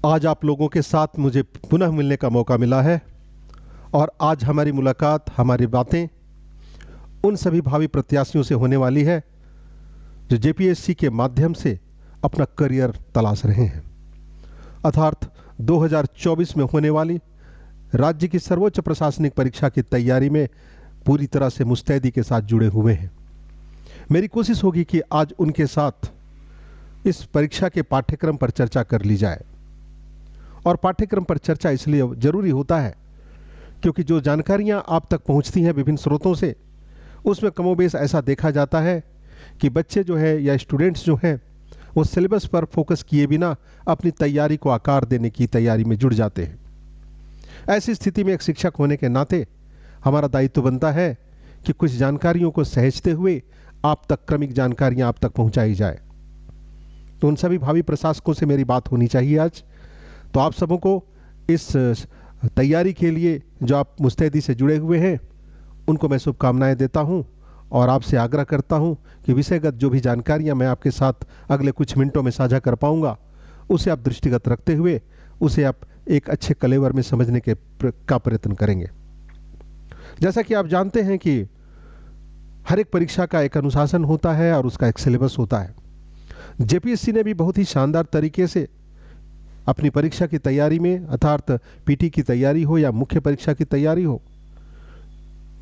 आज आप लोगों के साथ मुझे पुनः मिलने का मौका मिला है और आज हमारी मुलाकात, हमारी बातें उन सभी भावी प्रत्याशियों से होने वाली है जो जेपीएससी के माध्यम से अपना करियर तलाश रहे हैं, अर्थात 2024 में होने वाली राज्य की सर्वोच्च प्रशासनिक परीक्षा की तैयारी में पूरी तरह से मुस्तैदी के साथ जुड़े हुए हैं। मेरी कोशिश होगी कि आज उनके साथ इस परीक्षा के पाठ्यक्रम पर चर्चा कर ली जाए। और पाठ्यक्रम पर चर्चा इसलिए जरूरी होता है क्योंकि जो जानकारियां आप तक पहुंचती हैं विभिन्न स्रोतों से, उसमें कमोबेश ऐसा देखा जाता है कि बच्चे जो है या स्टूडेंट्स जो हैं वो सिलेबस पर फोकस किए बिना अपनी तैयारी को आकार देने की तैयारी में जुड़ जाते हैं। ऐसी स्थिति में एक शिक्षक होने के नाते हमारा दायित्व बनता है कि कुछ जानकारियों को सहेजते हुए आप तक क्रमिक जानकारियां आप तक पहुंचाई जाए। तो उन सभी भावी प्रशासकों से मेरी बात होनी चाहिए आज। तो आप सबों को इस तैयारी के लिए जो आप मुस्तैदी से जुड़े हुए हैं उनको मैं शुभकामनाएं देता हूं और आपसे आग्रह करता हूं कि विषयगत जो भी जानकारियां मैं आपके साथ अगले कुछ मिनटों में साझा कर पाऊंगा उसे आप दृष्टिगत रखते हुए उसे आप एक अच्छे कलेवर में समझने का प्रयत्न करेंगे। जैसा कि आप जानते हैं कि हर एक परीक्षा का एक अनुशासन होता है और उसका एक सिलेबस होता है। जेपीएससी ने भी बहुत ही शानदार तरीके से अपनी परीक्षा की तैयारी में, अर्थात पीटी की तैयारी हो या मुख्य परीक्षा की तैयारी हो,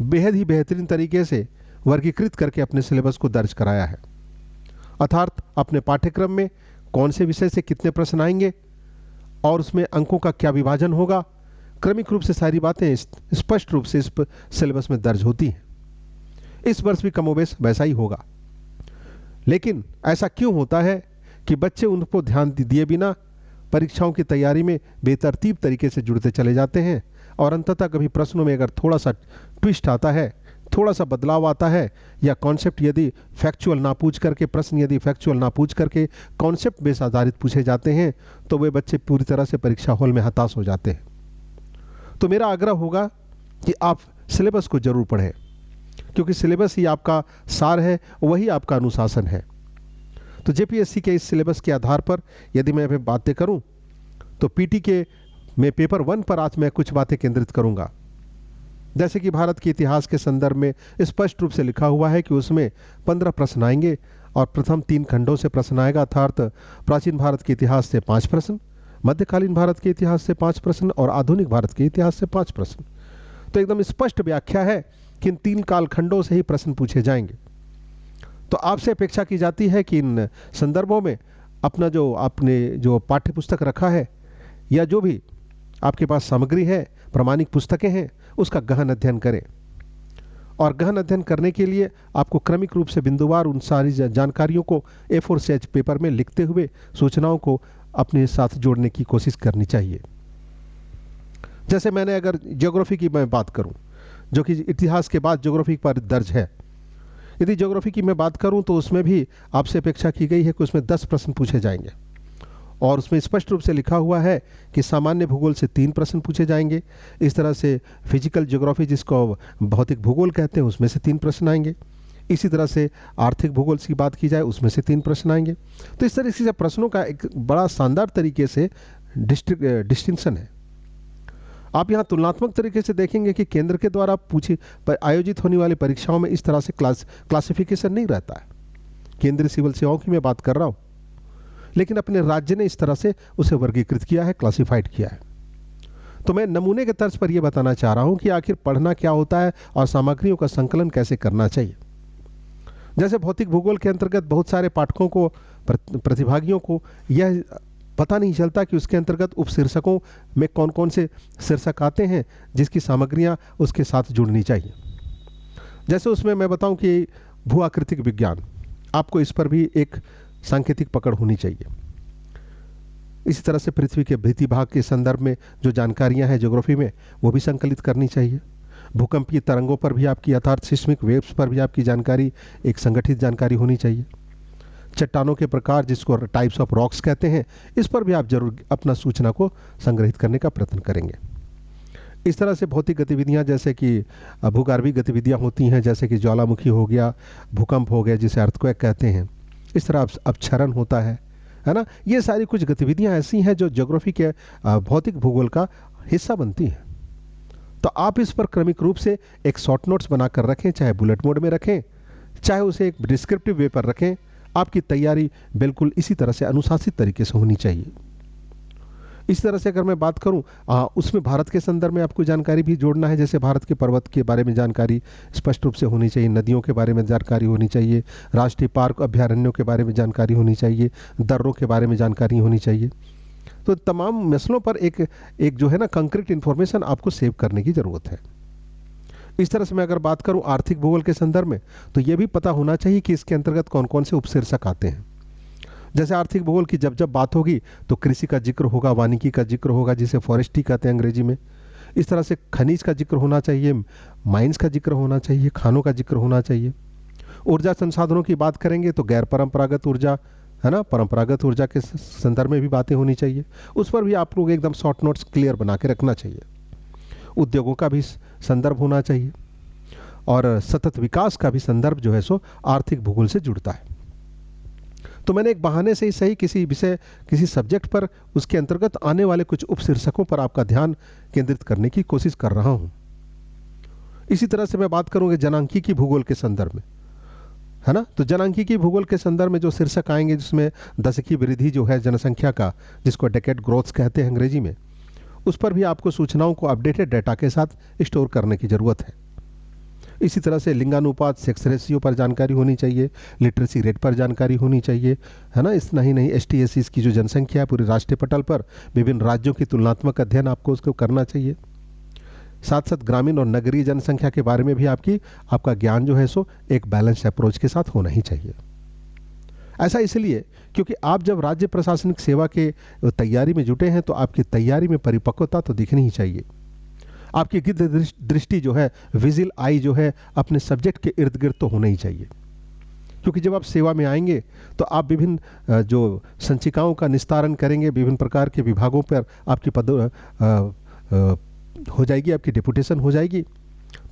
बेहद ही बेहतरीन तरीके से वर्गीकृत करके अपने सिलेबस को दर्ज कराया है। अर्थात अपने पाठ्यक्रम में कौन से विषय से कितने प्रश्न आएंगे और उसमें अंकों का क्या विभाजन होगा, क्रमिक रूप से सारी बातें स्पष्ट रूप से इस सिलेबस में दर्ज होती हैं। इस वर्ष भी कमोबेश वैसा ही होगा। लेकिन ऐसा क्यों होता है कि बच्चे उनको ध्यान दिए बिना परीक्षाओं की तैयारी में बेतरतीब तरीके से जुड़ते चले जाते हैं और अंततः कभी प्रश्नों में अगर थोड़ा सा ट्विस्ट आता है, थोड़ा सा बदलाव आता है या कॉन्सेप्ट यदि फैक्चुअल ना पूछ करके प्रश्न यदि फैक्चुअल ना पूछ करके कॉन्सेप्ट बेस आधारित पूछे जाते हैं तो वे बच्चे पूरी तरह से परीक्षा हॉल में हताश हो जाते हैं। तो मेरा आग्रह होगा कि आप सिलेबस को जरूर पढ़ें क्योंकि सिलेबस ही आपका सार है, वही आपका अनुशासन है। तो जेपीएससी के इस सिलेबस के आधार पर यदि मैं अभी बातें करूं तो पीटी के में पेपर 1 पर आज मैं कुछ बातें केंद्रित करूंगा। जैसे कि भारत के इतिहास के संदर्भ में स्पष्ट रूप से लिखा हुआ है कि उसमें 15 प्रश्न आएंगे और प्रथम 3 खंडों से प्रश्न आएगा, अर्थात प्राचीन भारत के इतिहास से 5 प्रश्न, मध्यकालीन भारत के इतिहास से 5 प्रश्न और आधुनिक भारत के इतिहास से 5 प्रश्न। तो एकदम स्पष्ट व्याख्या है कि इन 3 कालखंडों से ही प्रश्न पूछे जाएंगे। तो आपसे अपेक्षा की जाती है कि इन संदर्भों में अपना जो आपने जो पाठ्य पुस्तक रखा है या जो भी आपके पास सामग्री है, प्रामाणिक पुस्तकें हैं, उसका गहन अध्ययन करें। और गहन अध्ययन करने के लिए आपको क्रमिक रूप से बिंदुवार उन सारी जानकारियों को A4 साइज पेपर में लिखते हुए सूचनाओं को अपने साथ जोड़ने की कोशिश करनी चाहिए। जैसे मैंने अगर ज्योग्राफी की मैं बात करूं जो कि इतिहास के बाद ज्योग्राफी पर दर्ज है, यदि ज्योग्राफी की मैं बात करूं तो उसमें भी आपसे अपेक्षा की गई है कि उसमें 10 प्रश्न पूछे जाएंगे और उसमें स्पष्ट रूप से लिखा हुआ है कि सामान्य भूगोल से 3 प्रश्न पूछे जाएंगे। इस तरह से फिजिकल ज्योग्राफी जिसको भौतिक भूगोल कहते हैं उसमें से 3 प्रश्न आएंगे। इसी तरह से आर्थिक भूगोल की बात की जाए उसमें से 3 प्रश्न आएंगे। तो इस तरह से प्रश्नों का एक बड़ा शानदार तरीके से डिस्टिंक्शन है। आप यहाँ तुलनात्मक तरीके से देखेंगे कि केंद्र के द्वारा आयोजित होने वाली परीक्षाओं में इस तरह से क्लासिफिकेशन नहीं रहता है। केंद्रीय सिविल सेवाओं की मैं बात कर रहा हूँ, लेकिन अपने राज्य ने इस तरह से उसे वर्गीकृत किया है, क्लासिफाइड किया है। तो मैं नमूने के तर्ज पर यह बताना चाह रहा हूं कि आखिर पढ़ना क्या होता है और सामग्रियों का संकलन कैसे करना चाहिए। जैसे भौतिक भूगोल के अंतर्गत बहुत सारे पाठकों को, प्रतिभागियों को यह पता नहीं चलता कि उसके अंतर्गत उपशीर्षकों में कौन कौन से शीर्षक आते हैं जिसकी सामग्रियां उसके साथ जुड़नी चाहिए। जैसे उसमें मैं बताऊं कि भू आकृतिक विज्ञान, आपको इस पर भी एक सांकेतिक पकड़ होनी चाहिए। इसी तरह से पृथ्वी के भीति भाग के संदर्भ में जो जानकारियां हैं ज्योग्राफी में वो भी संकलित करनी चाहिए। भूकंपीय तरंगों पर भी आपकी, अर्थात सिस्मिक वेव्स पर भी आपकी जानकारी एक संगठित जानकारी होनी चाहिए। चट्टानों के प्रकार जिसको टाइप्स ऑफ रॉक्स कहते हैं, इस पर भी आप जरूर अपना सूचना को संग्रहित करने का प्रयत्न करेंगे। इस तरह से भौतिक गतिविधियां जैसे कि भूगर्भीय गतिविधियां होती हैं, जैसे कि ज्वालामुखी हो गया, भूकंप हो गया जिसे अर्थक्वेक कहते हैं, इस तरह अपक्षरण होता है, है ना। ये सारी कुछ गतिविधियां ऐसी हैं जो ज्योग्राफी के भौतिक भूगोल का हिस्सा बनती हैं। तो आप इस पर क्रमिक रूप से एक शॉर्ट नोट्स बनाकर रखें, चाहे बुलेट मोड में रखें, चाहे उसे एक डिस्क्रिप्टिव वे पर रखें। आपकी तैयारी बिल्कुल इसी तरह से अनुशासित तरीके से होनी चाहिए। इस तरह से अगर मैं बात करूं, उसमें भारत के संदर्भ में आपको जानकारी भी जोड़ना है। जैसे भारत के पर्वत के बारे में जानकारी स्पष्ट रूप से होनी चाहिए, नदियों के बारे में जानकारी होनी चाहिए, राष्ट्रीय पार्क अभ्यारण्यों के बारे में जानकारी होनी चाहिए, दर्रों के बारे में जानकारी होनी चाहिए। तो तमाम मसलों पर एक जो है ना कंक्रीट इन्फॉर्मेशन आपको सेव करने की ज़रूरत है। इस तरह से मैं अगर बात करूं आर्थिक भूगोल के संदर्भ में, तो यह भी पता होना चाहिए कि इसके अंतर्गत कौन कौन से उपशीर्षक आते हैं। जैसे आर्थिक भूगोल की जब जब बात होगी तो कृषि का जिक्र होगा, वानिकी का जिक्र होगा, जिसे फॉरेस्ट्री कहते हैं अंग्रेजी में। इस तरह से खनिज का जिक्र होना चाहिए, माइंस का जिक्र होना चाहिए, खानों का जिक्र होना चाहिए। ऊर्जा संसाधनों की बात करेंगे तो गैर परंपरागत ऊर्जा, है ना, परंपरागत ऊर्जा के संदर्भ में भी बातें होनी चाहिए। उस पर भी आप लोग एकदम शॉर्ट नोट्स क्लियर बना के रखना चाहिए। उद्योगों का भी संदर्भ होना चाहिए और सतत विकास का भी संदर्भ जो है सो आर्थिक भूगोल से जुड़ता है। तो मैंने एक बहाने से ही सही किसी विषय, किसी सब्जेक्ट पर, उसके अंतर्गत आने वाले कुछ उपशीर्षकों पर आपका ध्यान केंद्रित करने की कोशिश कर रहा हूं। इसी तरह से मैं बात करूंगा जनांकीय भूगोल के संदर्भ में, है ना। तो जनांकीय भूगोल के संदर्भ में जो शीर्षक आएंगे, जिसमें दशकीय वृद्धि जो है जनसंख्या का, जिसको डेकेड ग्रोथ कहते हैं अंग्रेजी में, उस पर भी आपको सूचनाओं को अपडेटेड डेटा के साथ स्टोर करने की जरूरत है। इसी तरह से लिंगानुपात, सेक्स रेशियो पर जानकारी होनी चाहिए, लिटरेसी रेट पर जानकारी होनी चाहिए, है ना। इतना ही नहीं, ST/SC की जो जनसंख्या है पूरे राष्ट्रीय पटल पर, विभिन्न राज्यों की तुलनात्मक अध्ययन आपको उसको करना चाहिए। साथ साथ ग्रामीण और नगरीय जनसंख्या के बारे में भी आपका ज्ञान जो है सो एक बैलेंस अप्रोच के साथ होना ही चाहिए। ऐसा इसलिए क्योंकि आप जब राज्य प्रशासनिक सेवा के तैयारी में जुटे हैं तो आपकी तैयारी में परिपक्वता तो दिखनी ही चाहिए। आपकी गिद्ध दृष्टि जो है, विजिल आई जो है, अपने सब्जेक्ट के इर्द गिर्द तो होना ही चाहिए। क्योंकि जब आप सेवा में आएंगे तो आप विभिन्न जो संचिकाओं का निस्तारण करेंगे, विभिन्न प्रकार के विभागों पर आपकी हो जाएगी, आपकी डिप्यूटेशन हो जाएगी,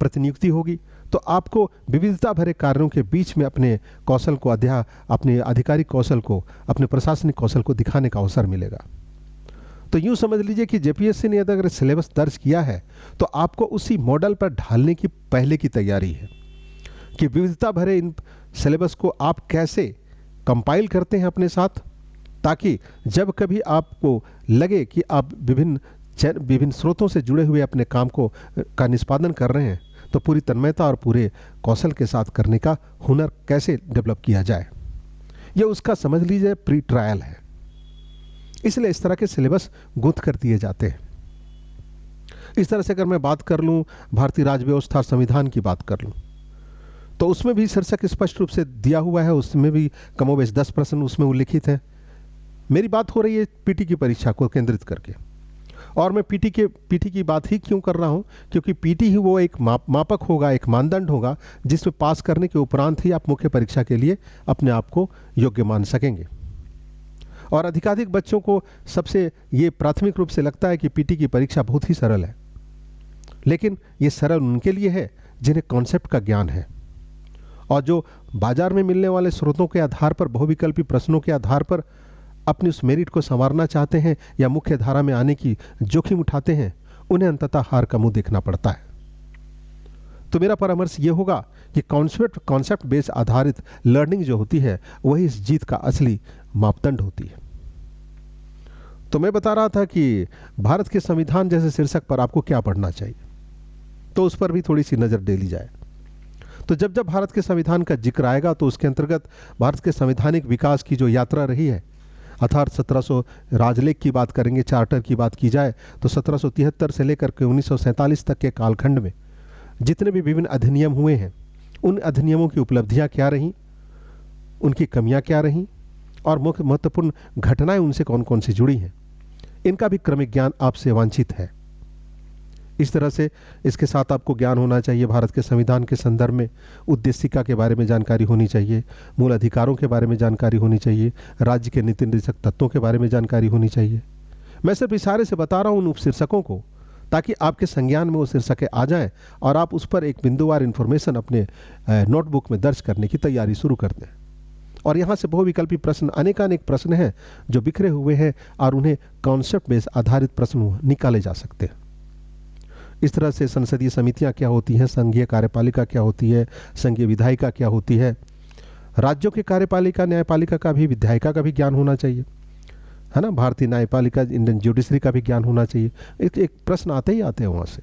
प्रतिनियुक्ति होगी। तो आपको विविधता भरे कार्यों के बीच में अपने कौशल को, अपने आधिकारिक कौशल को, अपने प्रशासनिक कौशल को दिखाने का अवसर मिलेगा। तो यूं समझ लीजिए कि JPSC ने अगर सिलेबस दर्ज किया है तो आपको उसी मॉडल पर ढालने की पहले की तैयारी है कि विविधता भरे इन सिलेबस को आप कैसे कंपाइल करते हैं अपने साथ, ताकि जब कभी आपको लगे कि आप विभिन्न स्रोतों से जुड़े हुए अपने काम का निष्पादन कर रहे हैं तो पूरी तन्मयता और पूरे कौशल के साथ करने का हुनर कैसे डेवलप किया जाए, यह उसका समझ लीजिए प्री ट्रायल है। इसलिए इस तरह के सिलेबस गुंथ कर दिए जाते हैं। इस तरह से अगर मैं बात कर लूं भारतीय राज्य व्यवस्था और संविधान की बात कर लूं, तो उसमें भी शीर्षक स्पष्ट रूप से दिया हुआ है, उसमें भी कमोबेश 10 प्रश्न उसमें उल्लिखित है। मेरी बात हो रही है PT की परीक्षा को केंद्रित करके, और मैं PT की बात ही क्यों कर रहा हूं, क्योंकि PT ही वो एक मापक होगा, एक मानदंड होगा जिसमें पास करने के उपरांत ही आप मुख्य परीक्षा के लिए अपने आप को योग्य मान सकेंगे। और अधिकाधिक बच्चों को सबसे ये प्राथमिक रूप से लगता है कि PT की परीक्षा बहुत ही सरल है, लेकिन ये सरल उनके लिए है जिन्हें कॉन्सेप्ट का ज्ञान है और जो बाजार में मिलने वाले स्रोतों के आधार पर, बहुविकल्पी प्रश्नों के आधार पर अपनी उस मेरिट को संवारना चाहते हैं या मुख्य धारा में आने की जोखिम उठाते हैं, उन्हें अंततः हार का मुंह देखना पड़ता है। तो मेरा परामर्श ये होगा कि कॉन्सेप्ट बेस आधारित लर्निंग जो होती है वही इस जीत का असली मापदंड होती है। तो मैं बता रहा था कि भारत के संविधान जैसे शीर्षक पर आपको क्या पढ़ना चाहिए, तो उस पर भी थोड़ी सी नजर डाली जाए। तो जब जब भारत के संविधान का जिक्र आएगा तो उसके अंतर्गत भारत के संवैधानिक विकास की जो यात्रा रही है, अर्थात 1700 राजलेख की बात करेंगे, चार्टर की बात की जाए तो 1773 से लेकर के 1947 तक के कालखंड में जितने भी विभिन्न अधिनियम हुए हैं, उन अधिनियमों की उपलब्धियां क्या रहीं, उनकी कमियां क्या रहीं और मुख्य महत्वपूर्ण घटनाएं उनसे कौन कौन सी जुड़ी हैं, इनका भी क्रमिक ज्ञान आपसे वांछित है। इस तरह से इसके साथ आपको ज्ञान होना चाहिए भारत के संविधान के संदर्भ में, उद्देशिका के बारे में जानकारी होनी चाहिए, मूल अधिकारों के बारे में जानकारी होनी चाहिए, राज्य के नीति निर्देशक तत्वों के बारे में जानकारी होनी चाहिए। मैं सिर्फ इशारे से बता रहा हूं उन उपशीर्षकों को, ताकि आपके संज्ञान में वो शीर्षकें आ जाएं और आप उस पर एक बिंदुवार इंफॉर्मेशन अपने नोटबुक में दर्ज करने की तैयारी शुरू कर दें। और यहाँ से बहुविकल्पी प्रश्न, अनेकानेक प्रश्न हैं जो बिखरे हुए हैं और उन्हें कॉन्सेप्ट बेस आधारित प्रश्न निकाले जा सकते हैं। इस तरह से संसदीय समितियां क्या होती हैं, संघीय कार्यपालिका क्या होती है, संघीय विधायिका क्या होती है, राज्यों की कार्यपालिका न्यायपालिका का भी, विधायिका का भी ज्ञान होना चाहिए, है ना, भारतीय न्यायपालिका इंडियन जुडिशरी का भी ज्ञान होना चाहिए। एक प्रश्न आते ही आते हैं वहाँ से।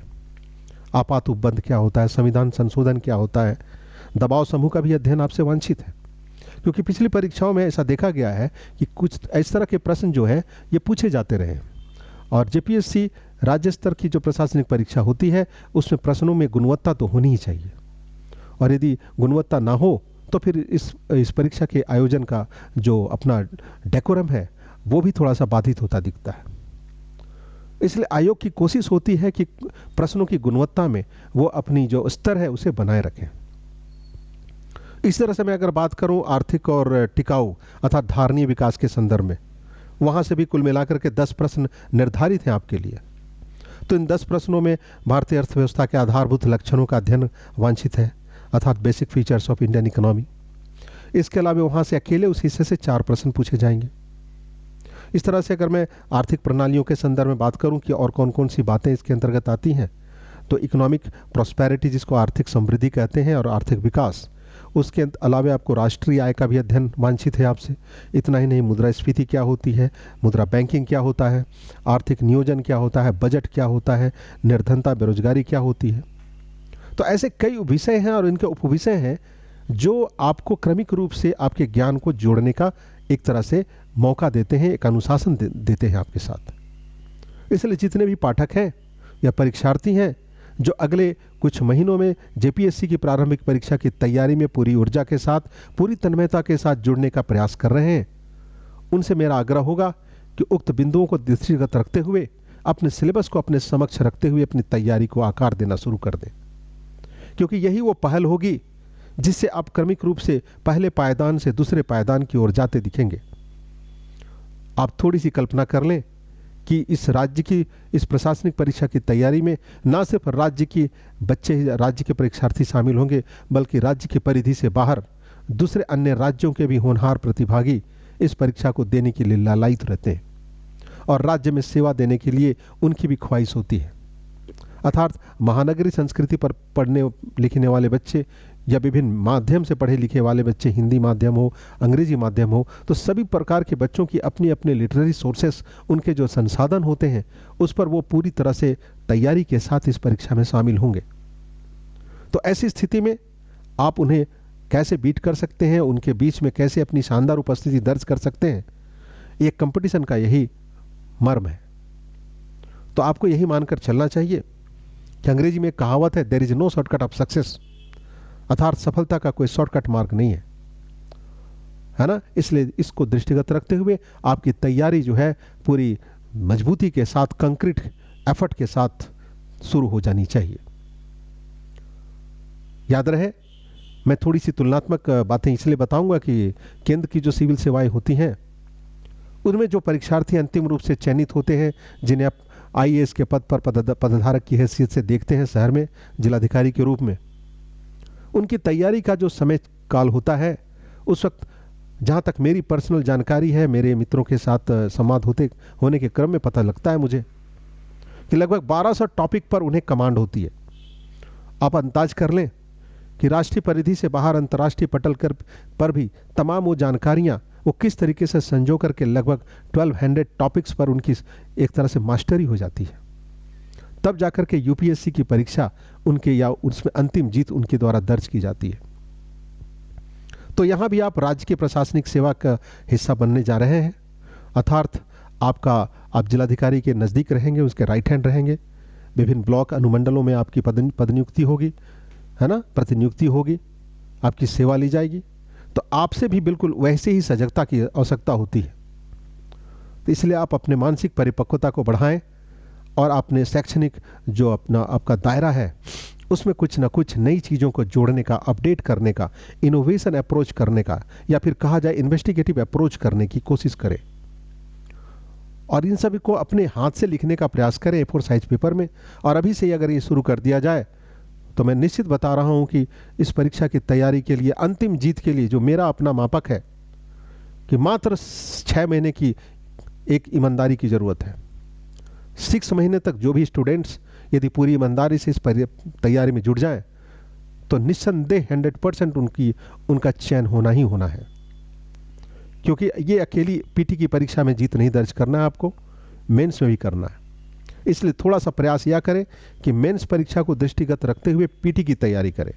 आपात उपबंध क्या होता है, संविधान संशोधन क्या होता है, दबाव समूह का भी अध्ययन आपसे वांछित है, क्योंकि पिछली परीक्षाओं में ऐसा देखा गया है कि कुछ इस तरह के प्रश्न जो है ये पूछे जाते रहे। और जेपीएससी राज्य स्तर की जो प्रशासनिक परीक्षा होती है उसमें प्रश्नों में गुणवत्ता तो होनी ही चाहिए, और यदि गुणवत्ता ना हो तो फिर इस परीक्षा के आयोजन का जो अपना डेकोरम है वो भी थोड़ा सा बाधित होता दिखता है। इसलिए आयोग की कोशिश होती है कि प्रश्नों की गुणवत्ता में वो अपनी जो स्तर है उसे बनाए रखें। इस तरह से मैं अगर बात करूं आर्थिक और टिकाऊ अर्थात धारणीय विकास के संदर्भ में, वहां से भी कुल मिलाकर के 10 प्रश्न निर्धारित हैं आपके लिए। तो इन 10 प्रश्नों में भारतीय अर्थव्यवस्था के आधारभूत लक्षणों का अध्ययन वांछित है, अर्थात basic features of Indian economy. इसके अलावा वहां से अकेले उस हिस्से से 4 प्रश्न पूछे जाएंगे। इस तरह से अगर मैं आर्थिक प्रणालियों के संदर्भ में बात करूं कि और कौन कौन सी बातें इसके अंतर्गत आती हैं, तो इकोनॉमिक प्रॉस्पेरिटी जिसको आर्थिक समृद्धि कहते हैं और आर्थिक विकास, उसके अलावा आपको राष्ट्रीय आय का भी अध्ययन वांछित है आपसे। इतना ही नहीं, मुद्रास्फीति क्या होती है, मुद्रा बैंकिंग क्या होता है, आर्थिक नियोजन क्या होता है, बजट क्या होता है, निर्धनता बेरोजगारी क्या होती है। तो ऐसे कई विषय हैं और इनके उपविषय हैं जो आपको क्रमिक रूप से आपके ज्ञान को जोड़ने का एक तरह से मौका देते हैं, एक अनुशासन देते हैं आपके साथ। इसलिए जितने भी पाठक हैं या परीक्षार्थी हैं जो अगले कुछ महीनों में जेपीएससी की प्रारंभिक परीक्षा की तैयारी में पूरी ऊर्जा के साथ, पूरी तन्मयता के साथ जुड़ने का प्रयास कर रहे हैं, उनसे मेरा आग्रह होगा कि उक्त बिंदुओं को दृष्टिगत रखते हुए, अपने सिलेबस को अपने समक्ष रखते हुए अपनी तैयारी को आकार देना शुरू कर दें, क्योंकि यही वो पहल होगी जिससे आप क्रमिक रूप से पहले पायदान से दूसरे पायदान की ओर जाते दिखेंगे। आप थोड़ी सी कल्पना कर लें कि इस राज्य की इस प्रशासनिक परीक्षा की तैयारी में ना सिर्फ राज्य के परीक्षार्थी शामिल होंगे, बल्कि राज्य की परिधि से बाहर दूसरे अन्य राज्यों के भी होनहार प्रतिभागी इस परीक्षा को देने के लिए लालायित रहते हैं, और राज्य में सेवा देने के लिए उनकी भी ख्वाहिश होती है। अर्थात महानगरी संस्कृति पर पढ़ने लिखने वाले बच्चे या विभिन्न माध्यम से पढ़े लिखे वाले बच्चे, हिंदी माध्यम हो, अंग्रेजी माध्यम हो, तो सभी प्रकार के बच्चों की अपनी अपने लिटरेरी सोर्सेस, उनके जो संसाधन होते हैं उस पर वो पूरी तरह से तैयारी के साथ इस परीक्षा में शामिल होंगे। तो ऐसी स्थिति में आप उन्हें कैसे बीट कर सकते हैं, उनके बीच में कैसे अपनी शानदार उपस्थिति दर्ज कर सकते हैं, ये कंपटीशन का यही मर्म है। तो आपको यही मानकर चलना चाहिए कि अंग्रेजी में एक कहावत है, there is no shortcut of success, अर्थात सफलता का कोई शॉर्टकट मार्ग नहीं है ना। इसलिए इसको दृष्टिगत रखते हुए आपकी तैयारी जो है पूरी मजबूती के साथ, कंक्रीट एफर्ट के साथ शुरू हो जानी चाहिए। याद रहे, मैं थोड़ी सी तुलनात्मक बातें इसलिए बताऊंगा कि केंद्र की जो सिविल सेवाएं होती हैं उनमें जो परीक्षार्थी अंतिम रूप से चयनित होते हैं, जिन्हें आप आईएएस के पद पर पदधारक की हैसियत से देखते हैं शहर में जिलाधिकारी के रूप में, उनकी तैयारी का जो समय काल होता है, उस वक्त जहाँ तक मेरी पर्सनल जानकारी है, मेरे मित्रों के साथ संवाद होने के क्रम में पता लगता है मुझे कि लगभग 1200 टॉपिक पर उन्हें कमांड होती है। आप अंदाज कर लें कि राष्ट्रीय परिधि से बाहर अंतर्राष्ट्रीय पटल पर भी तमाम वो जानकारियाँ वो किस तरीके से संजो करके लगभग 1200 टॉपिक्स पर उनकी एक तरह से मास्टरी हो जाती है। तब जाकर के यूपीएससी की परीक्षा उनके या उसमें अंतिम जीत उनके द्वारा दर्ज की जाती है। तो यहां भी आप राज्य की प्रशासनिक सेवा का हिस्सा बनने जा रहे हैं, अर्थात आप जिलाधिकारी के नज़दीक रहेंगे, उसके राइट हैंड रहेंगे। विभिन्न ब्लॉक अनुमंडलों में आपकी पदनियुक्ति होगी, है ना, प्रतिनियुक्ति होगी, आपकी सेवा ली जाएगी। तो आपसे भी बिल्कुल वैसे ही सजगता की आवश्यकता होती है। तो इसलिए आप अपने मानसिक परिपक्वता को बढ़ाएं और अपने शैक्षणिक जो आपका दायरा है उसमें कुछ ना कुछ नई चीज़ों को जोड़ने का, अपडेट करने का, इनोवेशन अप्रोच करने का, या फिर कहा जाए इन्वेस्टिगेटिव अप्रोच करने की कोशिश करें। और इन सभी को अपने हाथ से लिखने का प्रयास करें A4 साइज पेपर में। और अभी से अगर ये शुरू कर दिया जाए तो मैं निश्चित बता रहा हूं कि इस परीक्षा की तैयारी के लिए, अंतिम जीत के लिए जो मेरा अपना मापक है, कि मात्र 6 महीने की एक ईमानदारी की ज़रूरत है। 6 महीने तक जो भी स्टूडेंट्स यदि पूरी ईमानदारी से इस तैयारी में जुट जाएं तो निस्संदेह 100% उनका चयन होना ही होना है। क्योंकि ये अकेली पीटी की परीक्षा में जीत नहीं दर्ज करना है, आपको मेंस में भी करना है। इसलिए थोड़ा सा प्रयास यह करें कि मेंस परीक्षा को दृष्टिगत रखते हुए पीटी की तैयारी करें,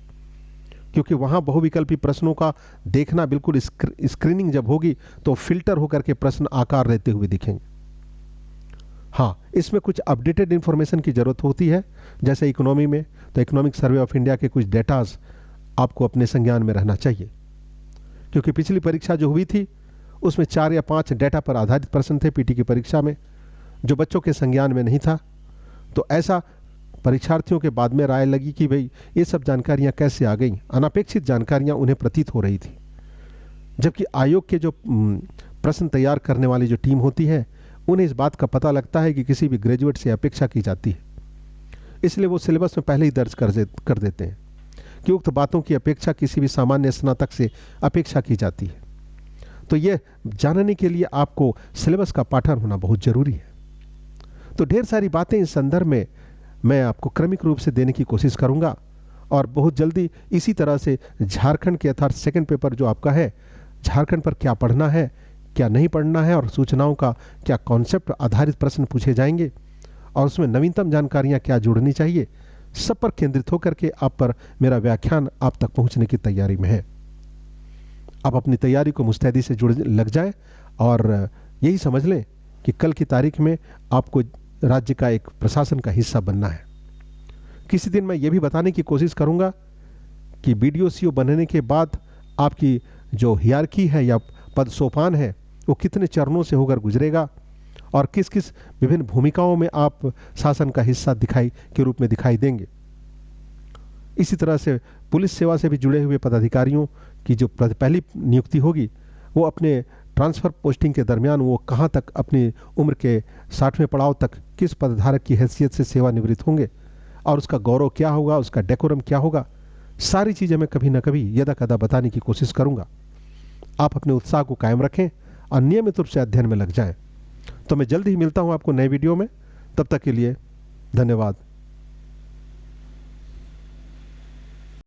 क्योंकि वहाँ बहुविकल्पी प्रश्नों का देखना बिल्कुल स्क्रीनिंग जब होगी तो फिल्टर होकर के प्रश्न आकार लेते हुए दिखेंगे। हाँ, इसमें कुछ अपडेटेड इंफॉर्मेशन की ज़रूरत होती है, जैसे इकोनॉमी में तो इकोनॉमिक सर्वे ऑफ इंडिया के कुछ डेटाज आपको अपने संज्ञान में रहना चाहिए, क्योंकि पिछली परीक्षा जो हुई थी उसमें 4 या 5 डेटा पर आधारित प्रश्न थे पीटी की परीक्षा में, जो बच्चों के संज्ञान में नहीं था। तो ऐसा परीक्षार्थियों के बाद में राय लगी कि भाई ये सब जानकारियां कैसे आ गई, अनपेक्षित जानकारियां उन्हें प्रतीत हो रही थी। जबकि आयोग के जो प्रश्न तैयार करने वाली जो टीम होती है उन्हें इस बात का पता लगता है कि किसी भी ग्रेजुएट से अपेक्षा की जाती है, इसलिए वो सिलेबस में पहले ही दर्ज कर देते हैं कि उक्त बातों की अपेक्षा किसी भी सामान्य स्नातक से अपेक्षा की जाती है। तो ये जानने के लिए आपको सिलेबस का पाठन होना बहुत जरूरी है। तो ढेर सारी बातें इस संदर्भ में मैं आपको क्रमिक रूप से देने की कोशिश करूंगा, और बहुत जल्दी इसी तरह से झारखंड के अर्थात सेकंड पेपर जो आपका है, झारखंड पर क्या पढ़ना है, क्या नहीं पढ़ना है, और सूचनाओं का क्या कॉन्सेप्ट आधारित प्रश्न पूछे जाएंगे, और उसमें नवीनतम जानकारियां क्या जुड़नी चाहिए, सब पर केंद्रित होकर के आप पर मेरा व्याख्यान आप तक पहुंचने की तैयारी में है। आप अपनी तैयारी को मुस्तैदी से जुड़ लग जाएं और यही समझ लें कि कल की तारीख में आपको राज्य का एक प्रशासन का हिस्सा बनना है। किसी दिन मैं ये भी बताने की कोशिश करूंगा कि बीडीओ-सीओ बनने के बाद आपकी जो हियरार्की है या पद सोपान है वो कितने चरणों से होकर गुजरेगा, और किस किस विभिन्न भूमिकाओं में आप शासन का हिस्सा के रूप में दिखाई देंगे। इसी तरह से पुलिस सेवा से भी जुड़े हुए पदाधिकारियों की जो पहली नियुक्ति होगी वो अपने ट्रांसफ़र पोस्टिंग के दरमियान वो कहाँ तक अपनी उम्र के 60वें पड़ाव तक किस पदधारक की हैसियत से सेवानिवृत्त होंगे, और उसका गौरव क्या होगा, उसका डेकोरम क्या होगा, सारी चीज़ें मैं कभी ना कभी यदा कदा बताने की कोशिश करूंगा। आप अपने उत्साह को कायम रखें और नियमित रूप से अध्ययन में लग जाएं। तो मैं जल्द ही मिलता हूं आपको नए वीडियो में, तब तक के लिए धन्यवाद।